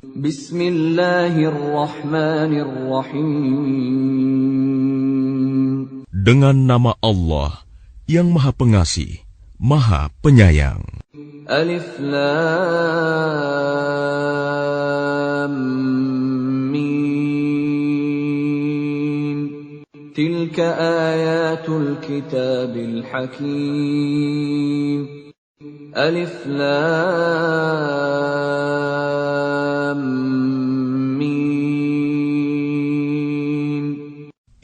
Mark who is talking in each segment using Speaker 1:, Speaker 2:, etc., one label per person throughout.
Speaker 1: Bismillahirrahmanirrahim.
Speaker 2: Dengan nama Allah yang Maha Pengasih, Maha Penyayang.
Speaker 1: Alif Lam Mim. Tilka ayatul kitabil hakim. Alif Lam Mim.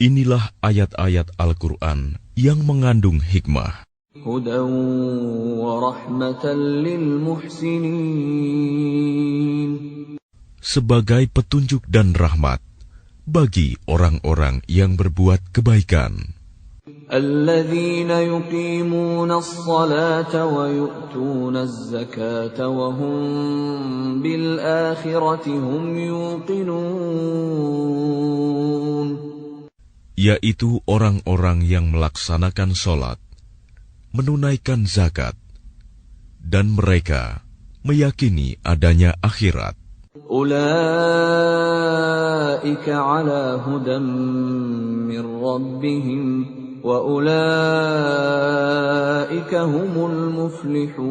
Speaker 2: Inilah ayat-ayat Al-Quran yang mengandung hikmah.
Speaker 1: Hudan wa rahmatan lil muhsinin.
Speaker 2: Sebagai petunjuk dan rahmat bagi orang-orang yang berbuat kebaikan.
Speaker 1: Alladzina yuqimuna as-salata wa yu'tuna az-zakata wa hum bil akhirati hum yuqinun.
Speaker 2: Yaitu orang-orang yang melaksanakan sholat, menunaikan zakat, dan mereka meyakini adanya akhirat.
Speaker 1: Ulaika ala hudan min rabbihim wa ulaika humul muflihun.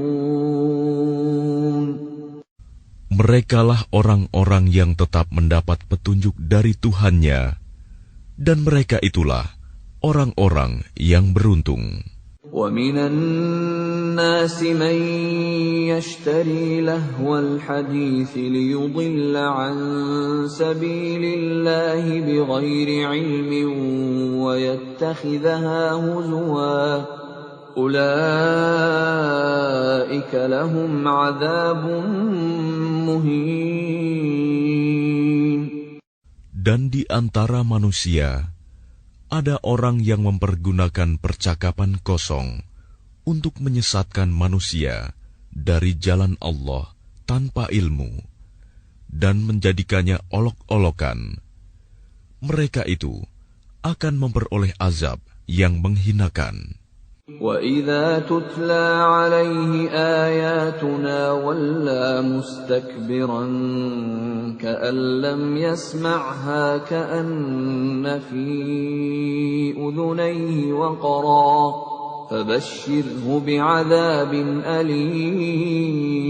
Speaker 2: Merekalah orang-orang yang tetap mendapat petunjuk dari Tuhannya, dan mereka itulah orang-orang yang beruntung.
Speaker 1: وَمِنَ النَّاسِ مَن يَشْتَرِي لَهْوَ الْحَدِيثِ لِيُضِلَّ عَن سَبِيلِ اللَّهِ بِغَيْرِ عِلْمٍ وَيَتَّخِذَهَا هُزُوًا أُولَئِكَ لَهُمْ عَذَابٌ مُهِينٌ.
Speaker 2: Dan di antara manusia ada orang yang mempergunakan percakapan kosong untuk menyesatkan manusia dari jalan Allah tanpa ilmu dan menjadikannya olok-olokan. Mereka itu akan memperoleh azab yang menghinakan.
Speaker 1: وَإِذَا تُتْلَى عَلَيْهِ آيَاتُنَا وَلَّى مُسْتَكْبِرًا كَأَن لَّمْ يَسْمَعْهَا كَأَنَّ فِي أُذُنَيْهِ وَقْرًا فَبَشِّرْهُ بِعَذَابٍ أَلِيمٍ.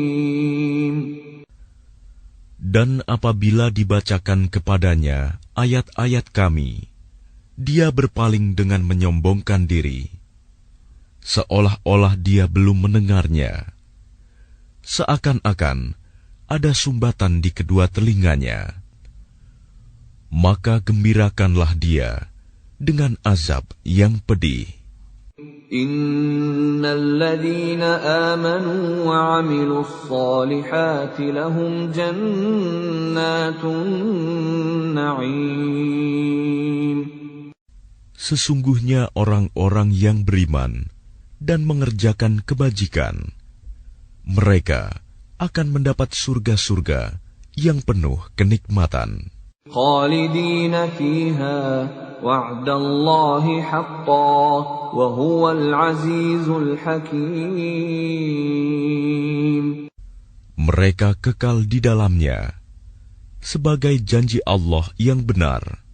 Speaker 2: Dan apabila dibacakan kepadanya ayat-ayat kami, dia berpaling dengan menyombongkan diri, seolah-olah dia belum mendengarnya, seakan-akan ada sumbatan di kedua telinganya. Maka gembirakanlah dia dengan azab yang pedih.
Speaker 1: Innal ladzina amanu wa 'amilus shalihati lahum jannatun na'im.
Speaker 2: Sesungguhnya orang-orang yang beriman dan mengerjakan kebajikan, mereka akan mendapat surga-surga yang penuh kenikmatan.
Speaker 1: Khalidina fiha wa'dallahi haqqan wa huwal azizul hakim.
Speaker 2: Mereka kekal di dalamnya sebagai janji Allah yang benar,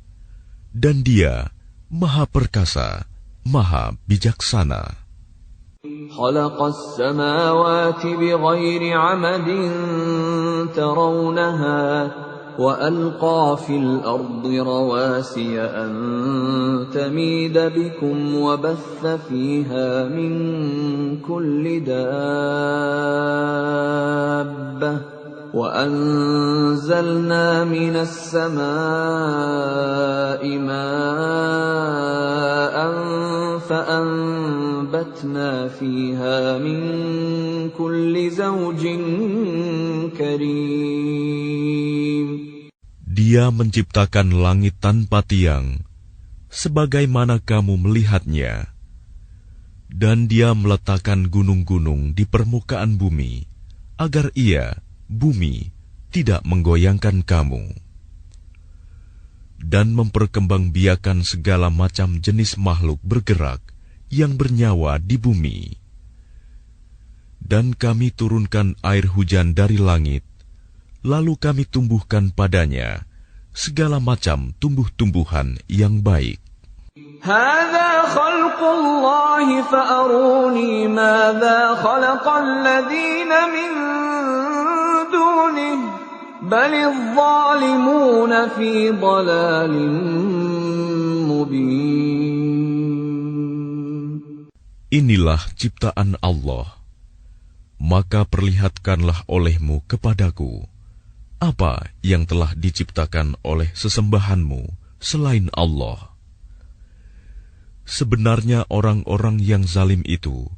Speaker 2: dan Dia Maha Perkasa, Maha Bijaksana.
Speaker 1: خلق السماوات بغير عمد ترونها وألقى في الأرض رواسي أن تميد بكم وبث فيها من كل دابة وأنزلنا من السماء ماء فأنبتنا فيها من كل زوج كريم.
Speaker 2: Dia menciptakan langit tanpa tiang, sebagaimana kamu melihatnya, dan Dia meletakkan gunung-gunung di permukaan bumi, agar Ia, bumi, tidak menggoyangkan kamu, dan memperkembangbiakan segala macam jenis makhluk bergerak yang bernyawa di bumi. Dan kami turunkan air hujan dari langit, Lalu kami tumbuhkan padanya segala macam tumbuh-tumbuhan yang baik.
Speaker 1: هذا خلق الله فأروني ماذا خلق الذين من دونه بل الظالمون في ضلال مبين.
Speaker 2: Inilah ciptaan Allah, maka perlihatkanlah olehmu kepadaku apa yang telah diciptakan oleh sesembahanmu selain Allah. Sebenarnya orang-orang yang zalim itu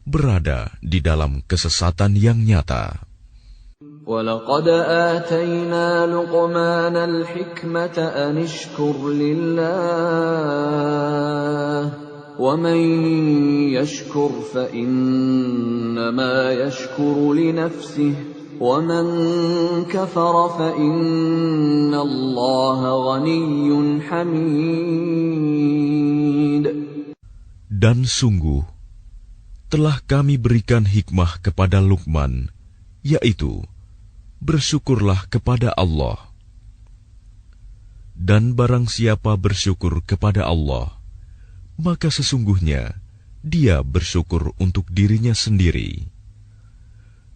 Speaker 2: berada di dalam kesesatan yang nyata.
Speaker 1: وَلَقَدْ آتَيْنَا لُقْمَانَ الْحِكْمَةَ أَنِ اشْكُرْ لِلَّهِ وَمَنْ يَشْكُرْ فَإِنَّمَا يَشْكُرُ لِنَفْسِهِ وَمَنْ كَفَرَ فَإِنَّ اللَّهَ غَنِيٌّ حَمِيدٌ.
Speaker 2: Dan sungguh, telah kami berikan hikmah kepada Luqman, yaitu, bersyukurlah kepada Allah. Dan barang siapa bersyukur kepada Allah, maka sesungguhnya dia bersyukur untuk dirinya sendiri.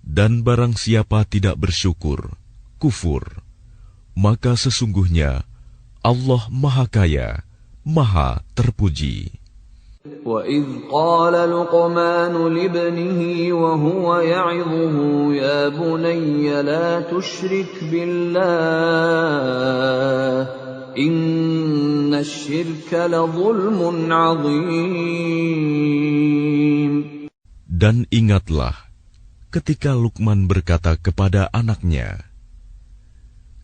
Speaker 2: Dan barang siapa tidak bersyukur, kufur, maka sesungguhnya Allah Maha Kaya, Maha Terpuji.
Speaker 1: وَإِذْ قَالَ لُقْمَانُ لِابْنِهِ وَهُوَ يَعِظُهُ يَا بُنَيَّ لَا تُشْرِكْ بِاللَّهِ إِنَّ الشِّرْكَ لَظُلْمٌ عَظِيمٌ.
Speaker 2: Dan ingatlah ketika Luqman berkata kepada anaknya,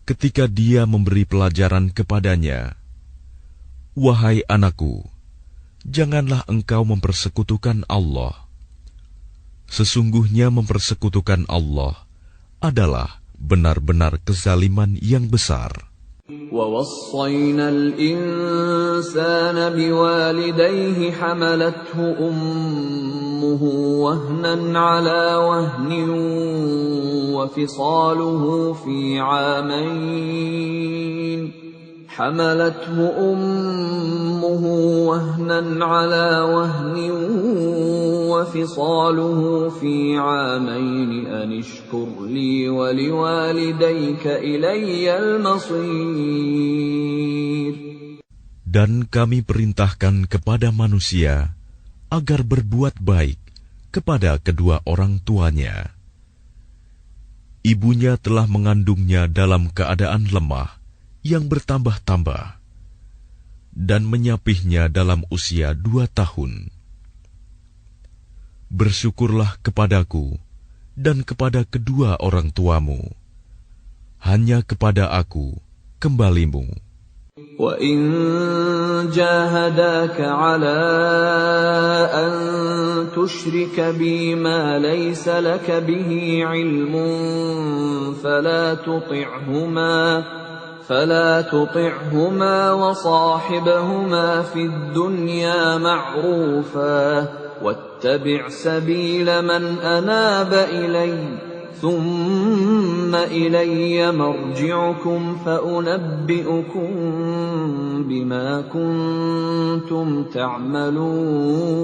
Speaker 2: ketika dia memberi pelajaran kepadanya, "Wahai anakku, janganlah engkau mempersekutukan Allah. Sesungguhnya mempersekutukan Allah adalah benar-benar kezaliman yang besar."
Speaker 1: وَوَصَّيْنَا الْإِنسَانَ بِوَالِدَيْهِ حَمَلَتْهُ أُمُّهُ وَهْنًا عَلَى وَهْنٍ وَفِصَالُهُ فِي عَامَيْنِ حملته أمه وهنا على وهن وفصاله في عامين أن اشكر لي ولوالديك إلي المصير.
Speaker 2: Dan kami perintahkan kepada manusia agar berbuat baik kepada kedua orang tuanya. Ibunya telah mengandungnya dalam keadaan lemah yang bertambah-tambah, dan menyapihnya dalam usia 2 tahun. Bersyukurlah kepadaku dan kepada kedua orang tuamu. Hanya kepada aku kembalimu.
Speaker 1: وَإِنْ جَاهَدَاكَ عَلَىٰ أَنْ تُشْرِكَ بِي مَا لَيْسَ لَكَ بِهِ عِلْمٌ فلا تطعهما وصاحبهما في الدنيا معروفا واتبع سبيل من أناب إلي ثم إلي مرجعكم فأنبئكم بما كنتم تعملون.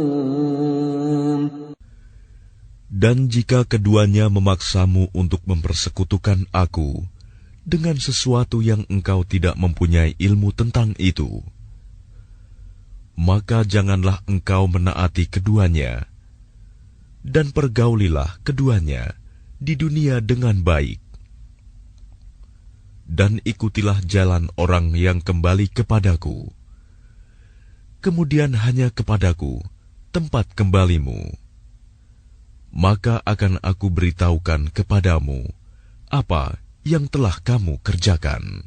Speaker 2: Dan jika keduanya memaksamu untuk mempersekutukan aku dengan sesuatu yang engkau tidak mempunyai ilmu tentang itu, maka janganlah engkau menaati keduanya, dan pergaulilah keduanya di dunia dengan baik. Dan ikutilah jalan orang yang kembali kepadaku, kemudian hanya kepadaku tempat kembalimu. Maka akan aku beritahukan kepadamu apa yang telah kamu kerjakan.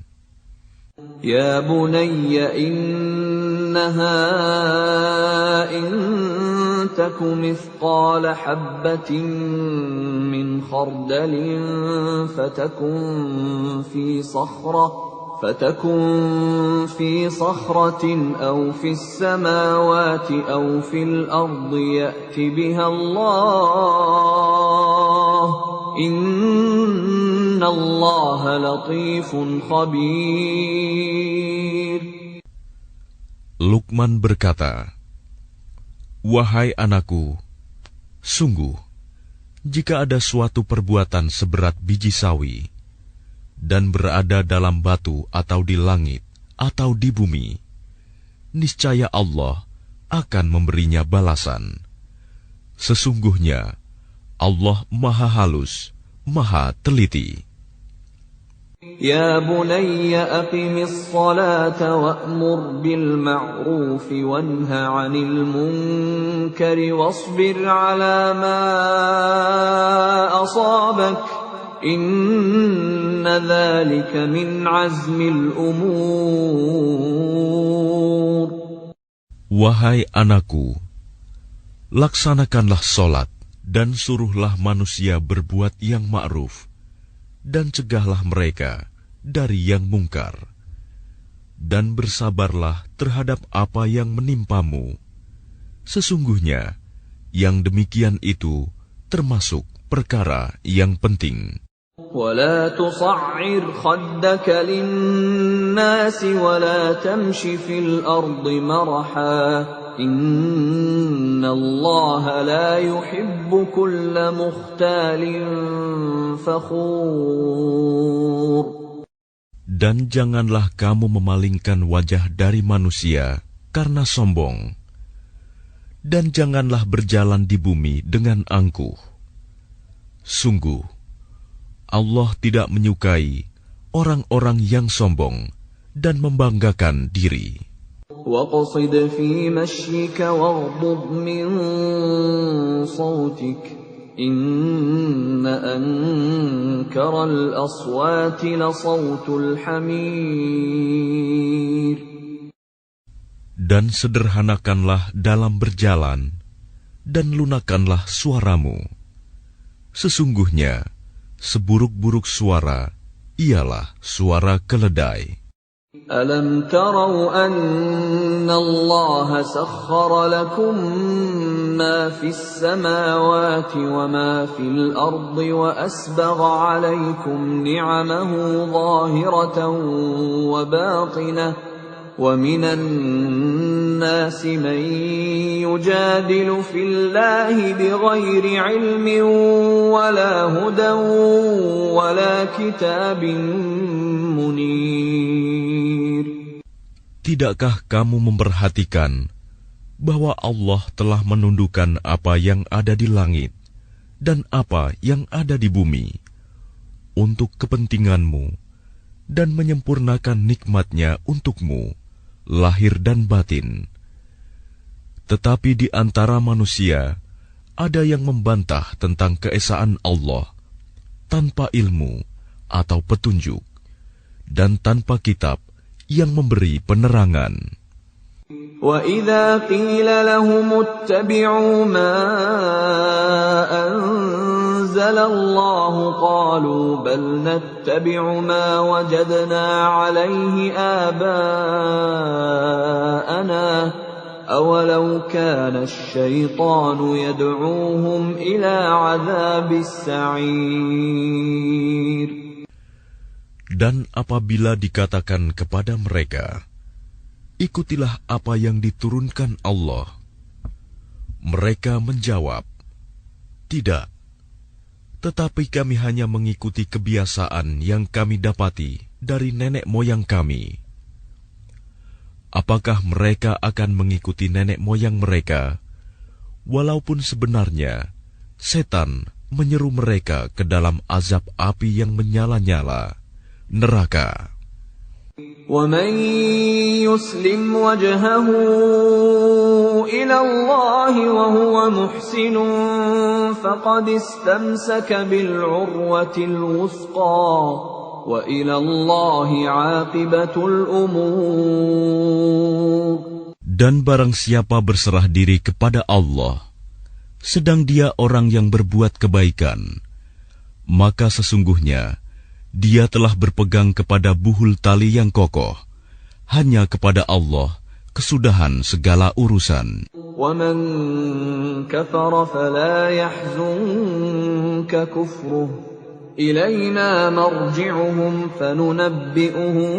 Speaker 1: Ya bunayya innaha in taku mithqala habbatin min khardalin fatakun fi sakhratin aw fi as-samawati aw fil ardi ya'ti biha Allah. Innallaha latifun khabir.
Speaker 2: Luqman berkata, "Wahai anakku, sungguh, jika ada suatu perbuatan seberat biji sawi, dan berada dalam batu atau di langit atau di bumi, niscaya Allah akan memberinya balasan. Sesungguhnya Allah Maha Halus, Maha Teliti."
Speaker 1: Ya bunayya aqimis salata wa'mur bil ma'ruf wanha 'anil munkari wasbir 'ala ma asabak inna dzalika min 'azmil umur.
Speaker 2: Wahai anakku, laksanakanlah solat dan suruhlah manusia berbuat yang ma'ruf, dan cegahlah mereka dari yang mungkar, dan bersabarlah terhadap apa yang menimpamu. Sesungguhnya yang demikian itu termasuk perkara yang penting.
Speaker 1: ولا تصعر خدك للناس ولا تمش في الأرض مرحا إن الله لا يحب كل مختال فخور.
Speaker 2: Dan janganlah kamu memalingkan wajah dari manusia karena sombong, dan janganlah berjalan di bumi dengan angkuh. Sungguh Allah tidak menyukai orang-orang yang sombong dan membanggakan diri.
Speaker 1: وَاقْصِدْ فِي مَشْيِكَ وَاغْضُضْ مِنْ صَوْتِكَ إِنَّ أَنْكَرَ الْأَصْوَاتِ لَصَوْتُ الْحَمِيرِ.
Speaker 2: Dan sederhanakanlah dalam berjalan, dan lunakanlah suaramu. Sesungguhnya seburuk-buruk suara ialah suara keledai.
Speaker 1: أَلَمْ تَرَوْا أَنَّ اللَّهَ سَخَّرَ لَكُم مَّا فِي السَّمَاوَاتِ وَمَا فِي الْأَرْضِ وَأَسْبَغَ عَلَيْكُمْ نِعَمَهُ ظَاهِرَةً وَبَاطِنَةً وَمِنَ النَّاسِ مَن يُجَادِلُ فِي اللَّهِ بِغَيْرِ عِلْمٍ وَلَا هُدًى وَلَا كِتَابٍ مُنِيرٍ.
Speaker 2: Tidakkah kamu memperhatikan bahwa Allah telah menundukkan apa yang ada di langit dan apa yang ada di bumi untuk kepentinganmu dan menyempurnakan nikmat-Nya untukmu, lahir dan batin. Tetapi di antara manusia ada yang membantah tentang keesaan Allah tanpa ilmu atau petunjuk dan tanpa kitab yang memberi penerangan.
Speaker 1: وَإِذَا قِيلَ لَهُمُ اتَّبِعُوا مَا أَنزَلَ اللَّهُ قَالُوا بَلْ نَتَّبِعُ مَا وَجَدْنَا عَلَيْهِ آبَاءَنَا أَوَلَوْ كَانَ الشَّيْطَانُ يَدْعُوهُمْ إِلَى عَذَابِ السَّعِيرِ.
Speaker 2: Dan apabila dikatakan kepada mereka, ikutilah apa yang diturunkan Allah, mereka menjawab, tidak, tetapi kami hanya mengikuti kebiasaan yang kami dapati dari nenek moyang kami. Apakah mereka akan mengikuti nenek moyang mereka, walaupun sebenarnya setan menyeru mereka ke dalam azab api yang menyala-nyala, neraka.
Speaker 1: وَمَن يُسْلِمْ وَجْهَهُ إِلَى اللَّهِ وَهُوَ مُحْسِنٌ فَقَدِ اسْتَمْسَكَ بِالْعُرْوَةِ الْوُثْقَى وَإِلَى اللَّهِ عَاقِبَةُ الْأُمُورِ.
Speaker 2: Dan barang siapa berserah diri kepada Allah, sedang dia orang yang berbuat kebaikan, maka sesungguhnya dia telah berpegang kepada buhul tali yang kokoh. Hanya kepada Allah kesudahan segala urusan.
Speaker 1: وَمَن كَفَرَ فَلَا يَحْزُنكَ كُفْرُهُ إِلَيْنَا مَرْجِعُهُمْ فَنُنَبِّئُهُم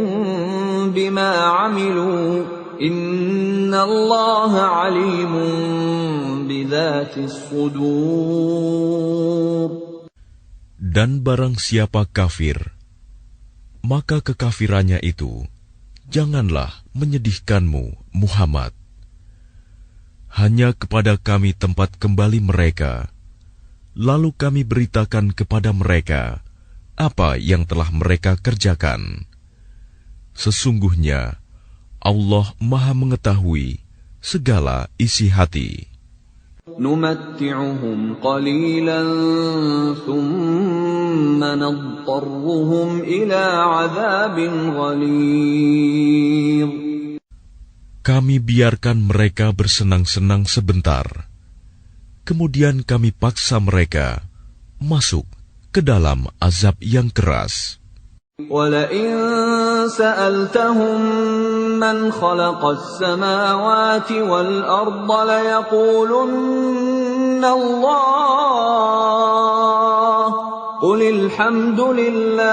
Speaker 1: بِمَا عَمِلُوا إِنَّ اللَّهَ عَلِيمٌ بِذَاتِ الصُّدُورِ.
Speaker 2: Dan barang siapa kafir, maka kekafirannya itu janganlah menyedihkanmu, Muhammad. Hanya kepada kami tempat kembali mereka, lalu kami beritakan kepada mereka apa yang telah mereka kerjakan. Sesungguhnya Allah Maha mengetahui segala isi hati.
Speaker 1: نُمَتِّعُهُمْ قَلِيلًا ثُمَّ نَضْطَرُّهُمْ إِلَى عَذَابٍ غَلِيظٍ.
Speaker 2: Kami biarkan mereka bersenang-senang sebentar, kemudian kami paksa mereka masuk ke dalam azab yang keras.
Speaker 1: وَلَئِن سَأَلْتَهُم مَّنْ خَلَقَ السَّمَاوَاتِ وَالْأَرْضَ لَيَقُولُنَّ اللَّهُ قُلِ الْحَمْدُ لِلَّهِ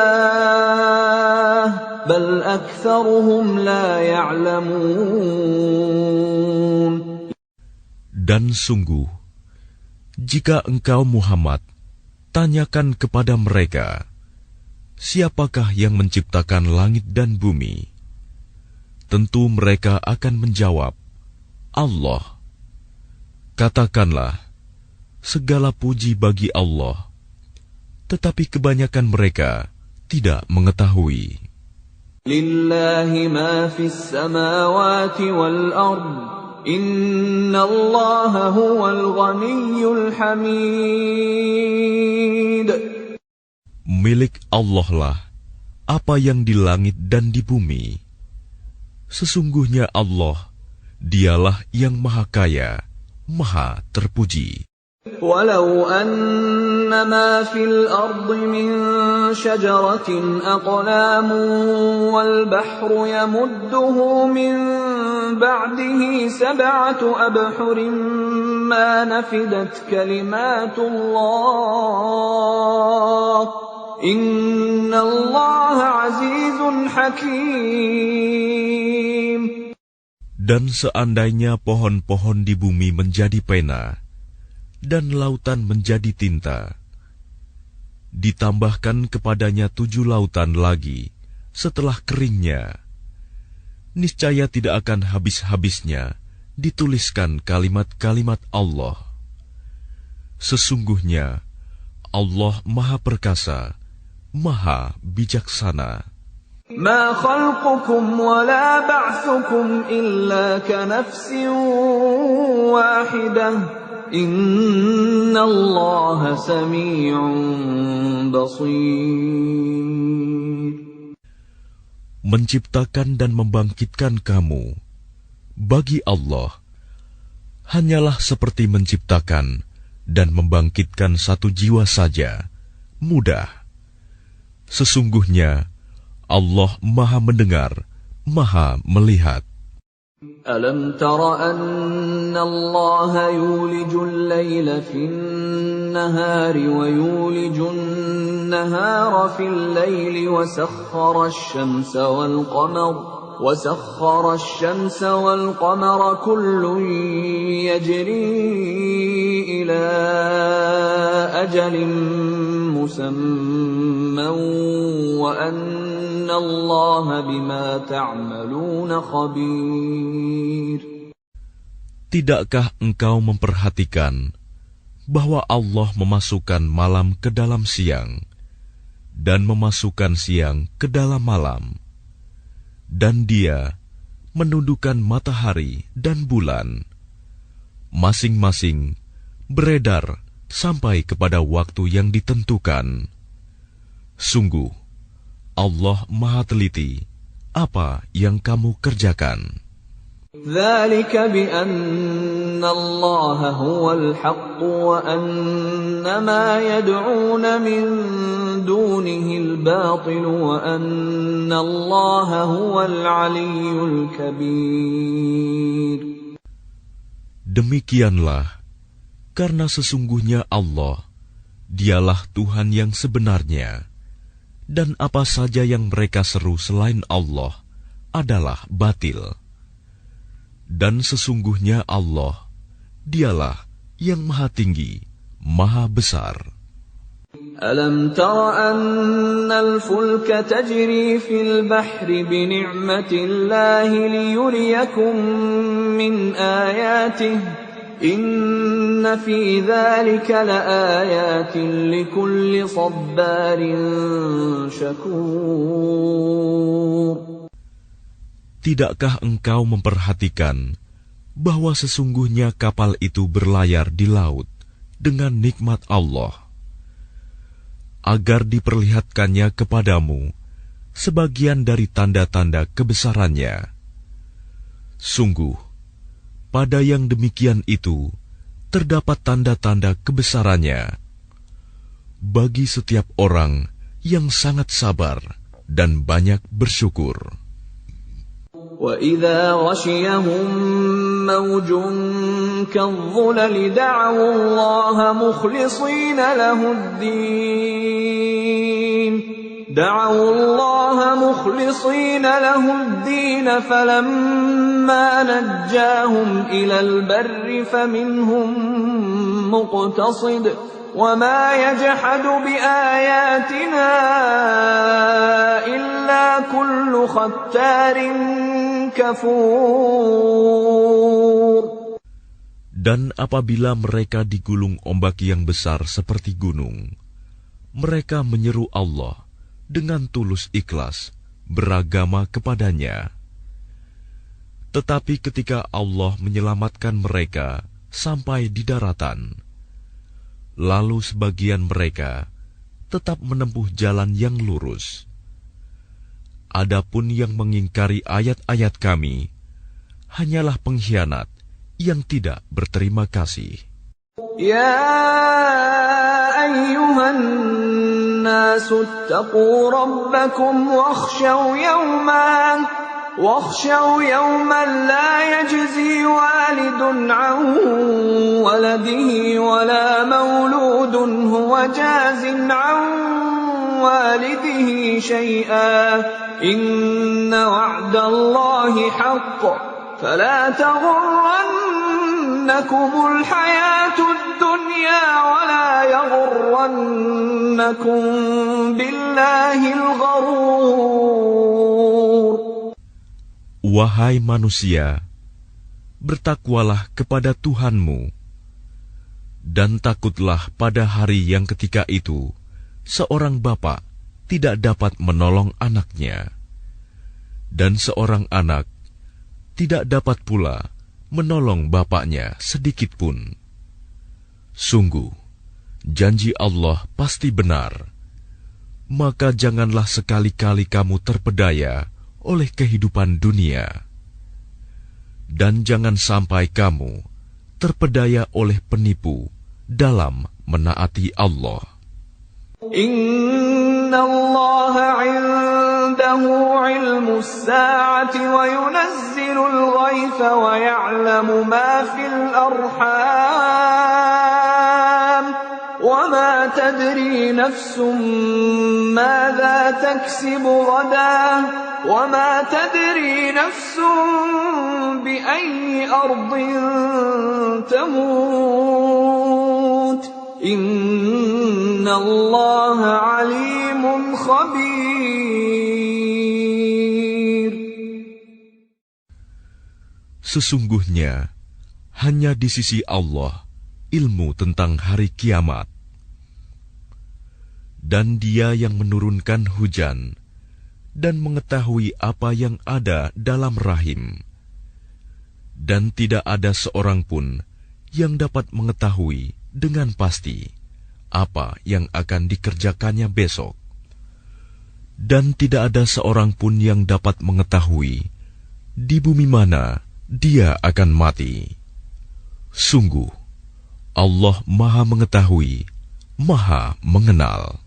Speaker 1: بَلْ أَكْثَرُهُمْ لَا يَعْلَمُونَ.
Speaker 2: Dan sungguh, jika engkau Muhammad tanyakan kepada mereka, siapakah yang menciptakan langit dan bumi? Tentu mereka akan menjawab, Allah. Katakanlah, segala puji bagi Allah, tetapi kebanyakan mereka tidak mengetahui.
Speaker 1: Lillahi ma fis samawati wal ard, innallaha huwal ghaniyyul hamid.
Speaker 2: Milik Allah lah apa yang di langit dan di bumi. Sesungguhnya Allah, dialah yang maha kaya, maha terpuji.
Speaker 1: Walau anna ma fil ardi min syajaratin aqlamun wal bahru yamudduhu min ba'dihi sab'atu abhurin ma nafidat kalimatullah. Inna Allah azizun hakim.
Speaker 2: Dan seandainya pohon-pohon di bumi menjadi pena, dan lautan menjadi tinta, ditambahkan kepadanya 7 lautan lagi setelah keringnya, niscaya tidak akan habis-habisnya dituliskan kalimat-kalimat Allah. Sesungguhnya Allah Maha Perkasa, Maha Bijaksana.
Speaker 1: Ma khalqukum wa la ba'thukum illa ka nafsin wahidah. Innallaha sami'un basir.
Speaker 2: Menciptakan dan membangkitkan kamu bagi Allah hanyalah seperti menciptakan dan membangkitkan satu jiwa saja, mudah. Sesungguhnya Allah Maha mendengar, Maha melihat.
Speaker 1: Alam tara anna Allah yulijul layla fin nahari wa yulijun nahara fil layli wa sakhkhara asy-syamsa wal qamara وسخر الشمس والقمر كل يجري إلى أجل مسمى وأن الله بما تعملون خبير.
Speaker 2: Tidakkah engkau memperhatikan bahwa Allah memasukkan malam ke dalam siang dan memasukkan siang ke dalam malam, dan Dia menundukkan matahari dan bulan, masing-masing beredar sampai kepada waktu yang ditentukan. Sungguh, Allah Maha Teliti apa yang kamu kerjakan.
Speaker 1: ذلك بأن الله هو الحق وأن ما يدعون من دونه الباطل وأن الله هو العلي الكبير.
Speaker 2: Demikianlah, karena sesungguhnya Allah, Dialah Tuhan yang sebenarnya, dan apa saja yang mereka seru selain Allah adalah batil. Dan sesungguhnya Allah, Dialah yang Maha Tinggi, Maha Besar.
Speaker 1: Alam tara annal fulka tajri fil bahri bini'matillahi liyuriyakum min ayatihi Inna fi dzalika laayatin likulli sabbarin syakur.
Speaker 2: Tidakkah engkau memperhatikan bahwa sesungguhnya kapal itu berlayar di laut dengan nikmat Allah, agar diperlihatkannya kepadamu sebagian dari tanda-tanda kebesarannya? Sungguh, pada yang demikian itu terdapat tanda-tanda kebesarannya bagi setiap orang yang sangat sabar dan banyak bersyukur.
Speaker 1: وَإِذَا غَشِيَهُم مَّوْجٌ كَالظُّلَلِ دَعَوُا اللَّهَ مُخْلِصِينَ لَهُ الدِّينَ فَلَمَّا نَجَّاهُمْ إِلَى الْبَرِّ فَمِنْهُم مُّقْتَصِدٌ وَمَا يَجْحَدُ بِآيَاتِنَا إِلَّا كُلُّ خَتَّارٍ كَفُورٍ.
Speaker 2: Dan apabila mereka digulung ombak yang besar seperti gunung, mereka menyeru Allah dengan tulus ikhlas beragama kepadanya. Tetapi ketika Allah menyelamatkan mereka sampai di daratan, lalu sebagian mereka tetap menempuh jalan yang lurus. Adapun yang mengingkari ayat-ayat kami hanyalah pengkhianat yang tidak berterima kasih.
Speaker 1: Ya ayyuhan nasu ittaqu rabbakum wakhshaw yawman la yajzi walidun an waladihi wala mawludun huwa jazin an walidihi shay'an inna wa'dallahi haqqun fala taghurrannakumul hayatud dunya wala yaghurrannakum billahil gharur.
Speaker 2: Wahai manusia, bertakwalah kepada Tuhanmu, dan takutlah pada hari yang ketika itu seorang bapa tidak dapat menolong anaknya, dan seorang anak tidak dapat pula menolong bapaknya sedikitpun. Sungguh, janji Allah pasti benar, maka janganlah sekali-kali kamu terpedaya oleh kehidupan dunia, dan jangan sampai kamu terpedaya oleh penipu dalam menaati Allah.
Speaker 1: Inna Allah 'indahu 'ilmus sa'ati wa yunazzilul ghaitha wa ya'lamu ma fil arham wa ma tadri nafsun madza taksibu ghadan wa ma tadri nafsun bi ayyi ardin tamut Inna Allah alimun khabir.
Speaker 2: Sesungguhnya hanya di sisi Allah ilmu tentang hari kiamat, dan Dia yang menurunkan hujan dan mengetahui apa yang ada dalam rahim, dan tidak ada seorang pun yang dapat mengetahui dengan pasti apa yang akan dikerjakannya besok, dan tidak ada seorang pun yang dapat mengetahui di bumi mana dia akan mati. Sungguh, Allah Maha Mengetahui, Maha Mengenal.